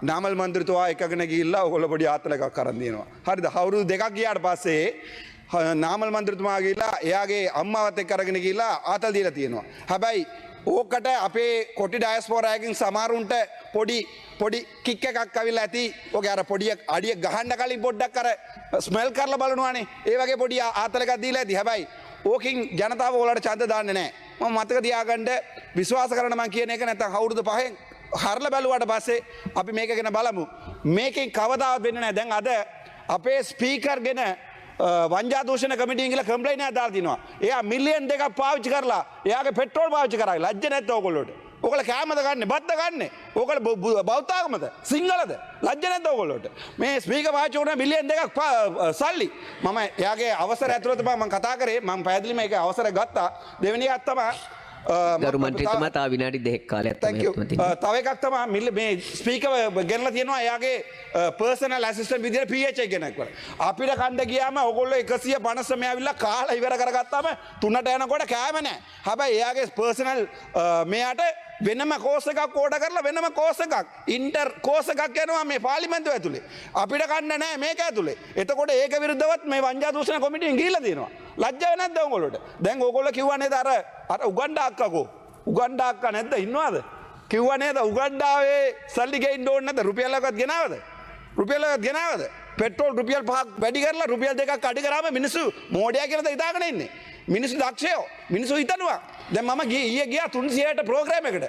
නාමල් මන්ත්‍රීතුමා එකගෙන ගිහිල්ලා ඔයගොල්ලෝ පොඩි ආතල එකක් අරන් දෙනවා. හරිද? අවුරුදු දෙකක් ගියාට පස්සේ නාමල් මන්ත්‍රීතුමා ගිහිල්ලා එයාගේ අම්මාවත් එක්ක අරගෙන ගිහිල්ලා ආතල් දීලා තියෙනවා. හැබැයි ඕකට අපේ කොටි ඩයස්පෝරා එකකින් සමහරුන්ට පොඩි කික් එකක් අවිල්ලා ඇති. ඔගේ අර පොඩි අඩිය ගහන්න කලින් පොඩ්ඩක් අර ස්මෙල් කරලා බලනවානේ. ඒ වගේ පොඩි ආතල් එකක් දීලා ඇති. හැබැයි ඕකින් ජනතාව ඔයාලට ඡන්ද දාන්නේ නැහැ. මම මතක තියාගන්න විශ්වාස කරන්න මම කියන එක නැත්නම් අවුරුදු 5න් හරලා බැලුවාට පස්සේ අපි මේක ගැන බලමු. මේකෙන් කවදාවත් වෙන්නේ නැහැ. දැන් අද අපේ ස්පීකර් ගෙන වංජා දූෂණ කමිටියෙන් කියලා කම්ප්ලේන්ට් එකක් දාලා තිනවා. එයා මිලියන් 2ක් පාවිච්චි කරලා එයාගේ පෙට්‍රෝල් පාවිච්චි කරා. ලැජ්ජ නැද්ද ඕගොල්ලෝට? ඕගොල්ලෝ කෑමද ගන්නෙ? බත්ද ගන්නෙ? ඕගොල්ලෝ බෞද්ධ ආගමද? සිංහලද? ලැජ්ජ නැද්ද ඕගොල්ලෝට? මේ ස්පීකර් පාවිච්චි කරන මිලියන් 2ක් සල්ලි. මම එයාගේ අවසර ඇතුළත මම කතා කරේ. මම පැහැදිලිම මේක අවසර ගත්තා. දෙවෙනි එකක් තමයි ගරු මන්ත්‍රීතුමා තා විනාඩි 2ක් කාලයක් තමයි. තව එකක් තමයි මේ ස්පීකර් ගෙනලා තියෙනවා එයාගේ පර්සනල් ඇසිස්ටන්ට් විදියට PHA කෙනෙක් වල. අපිට කණ්ඩ ගියාම ඕගොල්ලෝ 159 ඇවිල්ලා කාලා ඉවර කරගත්තාම 3ට යනකොට කෑම නැහැ. හැබැයි එයාගේ පර්සනල් මෙයාට වෙනම කෝස් එකක් ඕඩර් කරලා වෙනම කෝස් එකක් ඉන්ටර් කෝස් එකක් යනවා මේ පාර්ලිමේන්තුව ඇතුලේ. අපිට කන්න නැහැ මේක ඇතුලේ. එතකොට ඒක විරුද්ධවත් මේ වංජා දූෂණ කොමිටියෙන් ගිහිල්ලා තියෙනවා. ලැජ්ජාව නැද්ද උගලට? දැන් ඕගොල්ලෝ කිව්වා නේද අර උගණ්ඩා අක්කකෝ. උගණ්ඩා අක්කා නැද්ද ඉන්නවද? කිව්වා නේද උගණ්ඩාවේ සල්ලි ගේන්න ඕනේ නැද්ද? රුපියලක්වත් ගෙනාවද? රුපියලක්වත් ගෙනාවද? පෙට්‍රෝල් රුපියල් 5ක් වැඩි කරලා රුපියල් 2ක් අඩි කරාම මිනිස්සු මෝඩයා කියලාද හිතාගෙන ඉන්නේ. මිනිස්සු දක්ෂයෝ. මිනිස්සු හිතනවා. දැන් මම ඊයේ ගියා 300ට ප්‍රෝග්‍රෑම් එකට.